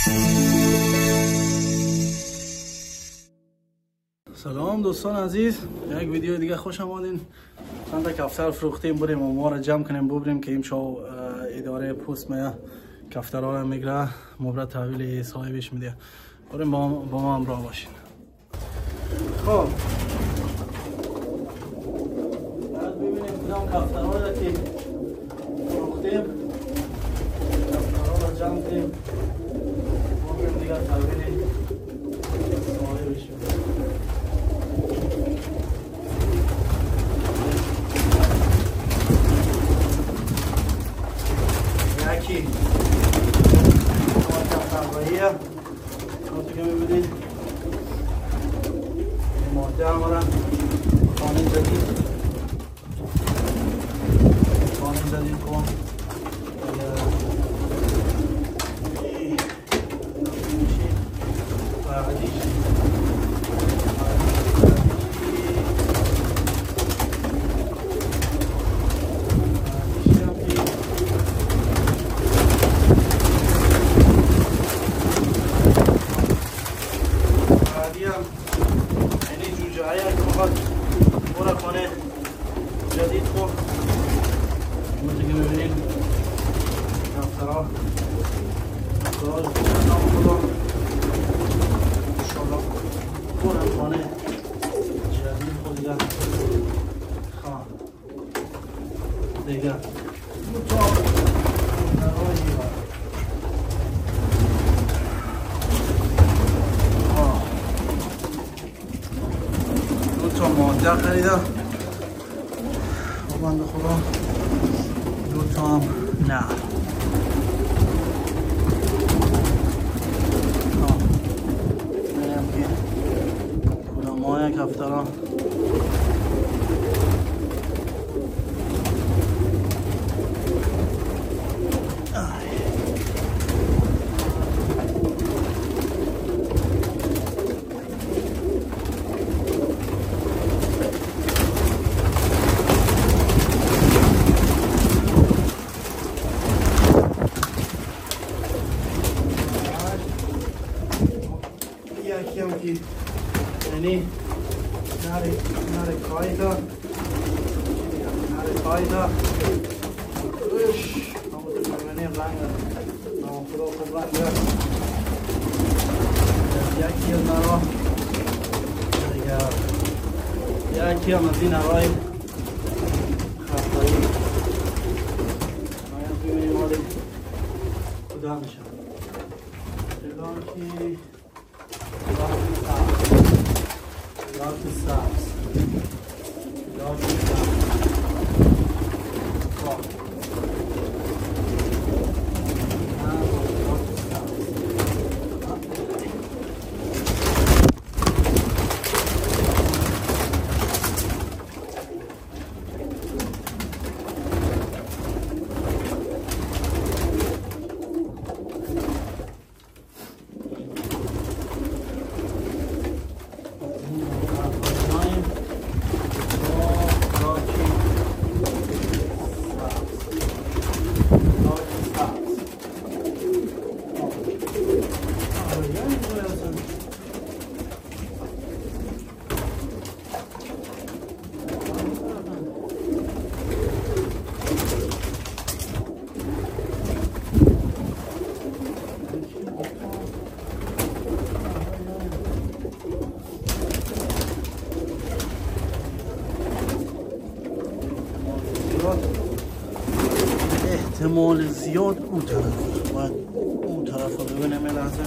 سلام دوستان عزیز، یک ویدیو دیگه خوش آمدین. چند تا کفتر فروختیم، بریم ما را جمع کنیم ببریم که امشب اداره پست ما کفترها را میگیره، مبرد تحویل صاحبش میده. بریم با ما همراه باشین. خب بعد ببینیم کدام کفترها را که فروختیم، کفترها را جمع کنیم ببریم دیگه تحویل صاحبش میده. یکی کفترهاییه که میبینید این ماده همارن خانه جدید کن جدید کن همونطور که میبینید کفترها گاز نام خدا انشاءالله برم خانه جدید خود دیگه خواه دیگه دو تا ماده خریدم بنده خدا، دو تا هم نه. میرم که کدام ماه کفترها یکی هم که یعنی نره کایده روش همونطور که میبینیم رنگ نامخدا خوب رنگ یکی از نرا یکی هم از این نرای خفتایی باید ببینیم حالی کدام میشه فلان که Lots of stops. احتمال زیاد اون طرف باید اون طرف رو ببینم یه لحظه.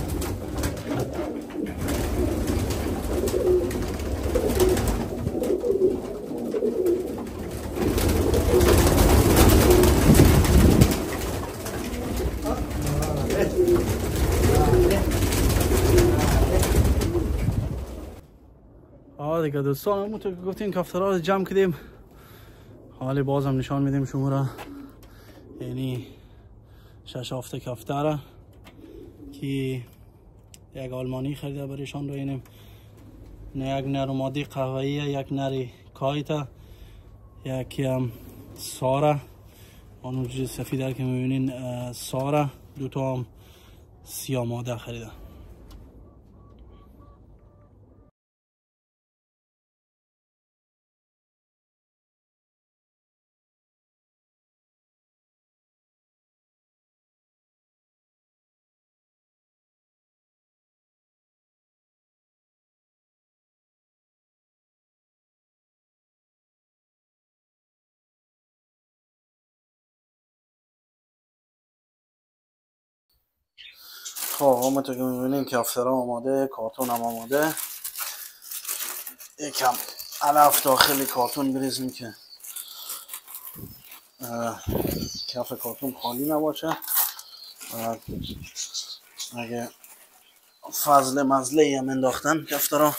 دیگه دوستان همونطور که گفتین کفترها رو جمع کردیم، حالی بازم نشان میدیم شما را، یعنی 6-7 کفتر که یک آلمانی خریده برایشان رو، یعنی یک نر مادی قهوه‌ای، یک نر کایتا، یکی هم سارا، اون وجود سفید که میبینین سارا، دو تا هم سیاه ماده خریدم. خب همونطور که میبینیم کفترها آماده، کارتون هم آماده. یکم علف داخل کارتون بریزیم که کف کارتون خالی نباشه. اگه فضل مزله هم انداختن کفترها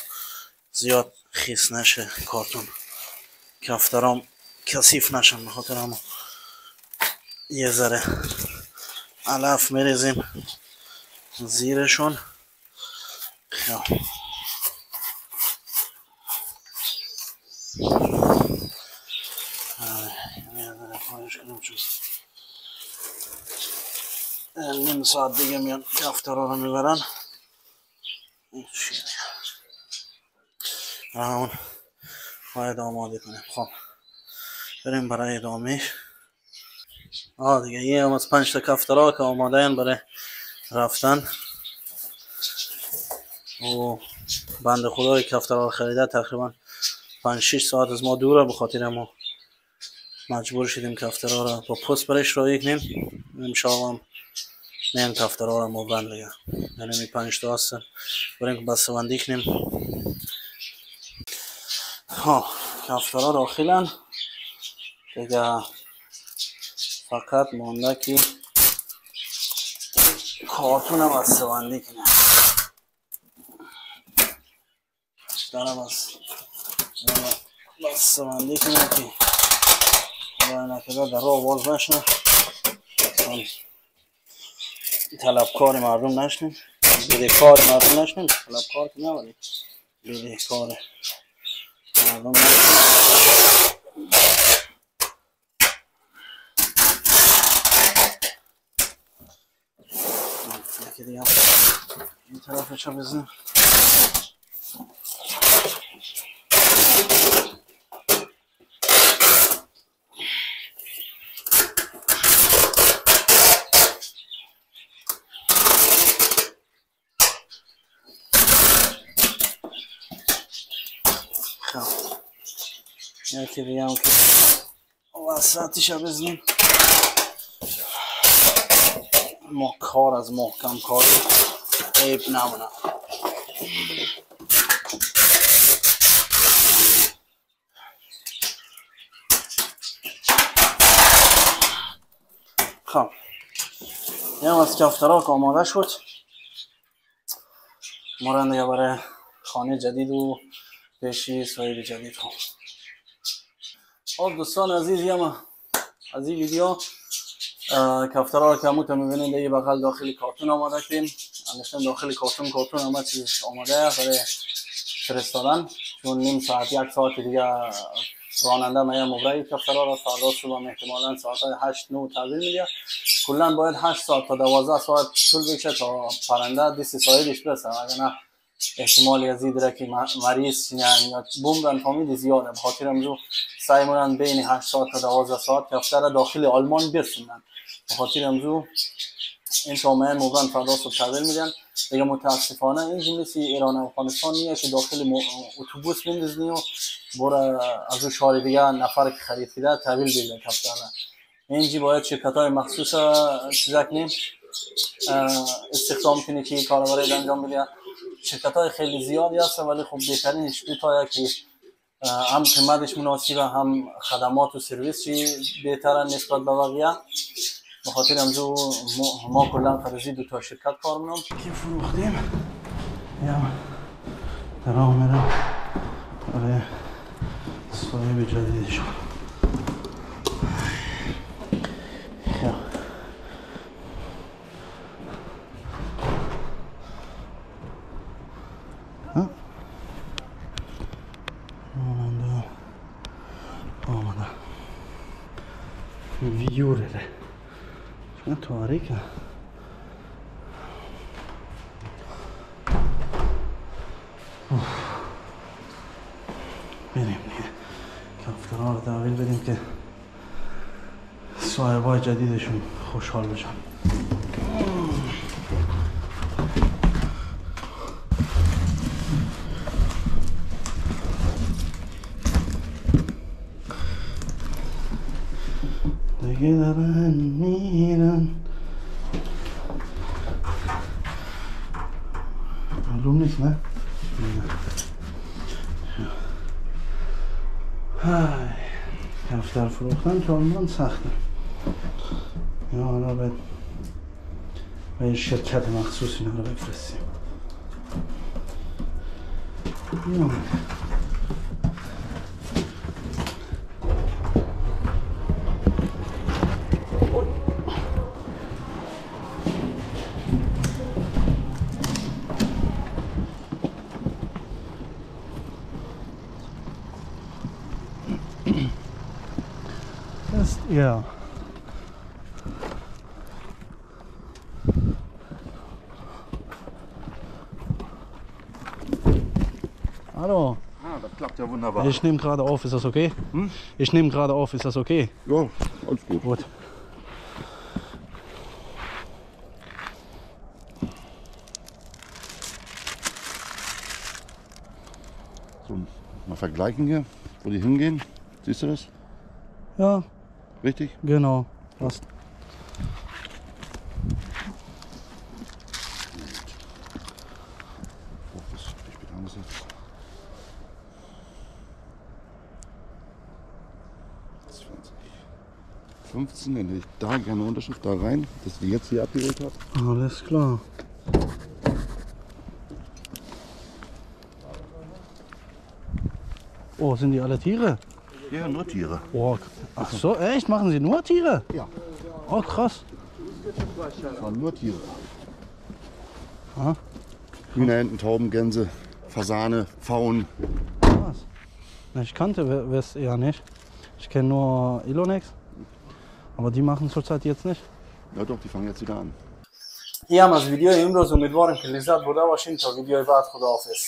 زیاد خیس نشه کارتون، کفترها کثیف نشن. بخاطر هم یه ذره علف میریزیم زیرشون. خب نیم ساعت دیگه میان کفترها رو میبرن. همون باید آماده کنیم. خب بریم برای ادامه. دیگه یه هم از 5 تا کفترها که آماده این برای رفتن. و بند خدای کفترها رو خریده تقریبا 5-6 ساعت از ما دوره، به خاطر ما مجبور شدیم کفترها رو با پست برش رایی کنیم. امشب هم نیم کفترها رو ما بند دیگه، یعنی 5 تا هستن بریم که بسته بندی کنیم. کفترها داخلن دیگه، فقط مونده که کارتون هم بسته بندی کنیم. دارم بسته بندی کنیم که خدای نکرده در راه باز نشنه، طلبکار مردم نشنیم، بدهکار مردم نشنیم. طلبکار که نه ولی بدهکار مردم نشنیم. یکی دیگه این طرفش رو بزنیم. یکی دیگه هم که وسطش رو بزنیم. ما کار از محکم کار عیب نمونه. خب یه هم از کفترها که آماده شد، ما دیگه برای خانه جدید و پیشی صاحب جدید. خب دوستان عزیزی هم از این ویدیو کفترها رو که همونطور میبینید دیگه بغل داخل کارتون آماده کنیم. اندشتن داخل کارتون همه چیز آماده برای فرستادن، چون نیم ساعت 1 ساعت دیگه راننده میاد مبرای کفترها را فردا صبح احتمالاً ساعت 8-9 تحویل میده. کلا باید 8 ساعت تا 12 ساعت طول بکشه تا پرنده دست صاحبش برسه، اگر نه احتمالی از این داره که مریض یا بومرن فامید زیاده. بخاطر امروز سعی میکنن بین 8 ساعت تا 12 ساعت کفتر داخل آلمان برسونن. بخاطر امروز این شامعه مبرن فردا صبح تحویل میدن دیگه. متاسفانه این جمله ایران و افغانستان نیه که داخل اتوبوس بندازنی و برو از اون شهر دیگه نفر که خریده تحویل بده کفتر. اینجی باید شرکت‌های مخصوص چیزا کنیم استخدام کنی که کاربری انجام بده. شرکت‌های خیلی زیادی هست ولی خب بهترینش دو تا که هم قیمتش مناسبه هم خدمات و سرویس بهتره نسبت به بقیه. به خاطر امروز ما کلا خریدی دو تا شرکت کار میکنم که فروختیم. یا درام میرم برای صاحب جدیدشون. ویوره چون تاریکه. میریم دیگه کفترها رو تحویل بدیم که صاحبای جدیدشون خوشحال بشن. دیگه دارن میرن معلوم نیست نه؟ های کفتر فروختن که عمران سخته یا حالا به شرکت مخصوص اینا رو بفرستیم. Ja. Hallo. Ah, das klappt ja wunderbar. Ich nehme gerade auf, ist das okay? Hm? Ich nehme gerade auf, ist das okay? Ja, alles gut. Gut. So, mal vergleichen hier, wo die hingehen. Siehst du das? Ja, Richtig? genau. Passt. Oh, das ist spät angesetzt. 20. 15, dann hätte ich da gerne eine Unterschrift da rein, dass wir jetzt hier abgeholt haben. Alles klar. Oh, sind die alle Tiere? Ja, nur Tiere. Oh, ach so, echt? Machen Sie nur Tiere? Ja. Oh, krass. Das waren nur Tiere. Aha. Hühner, Enten, Tauben, Gänse, Fasane, Pfauen. Krass. Ich kannte es eher nicht. Ich kenne nur Ilonex. Aber die machen zurzeit jetzt nicht. Ja doch, die fangen jetzt wieder an. این هم از ویدیو امروز. امیدوارم که لذت برده باشین. تا ویدیو بعد خداحافظ.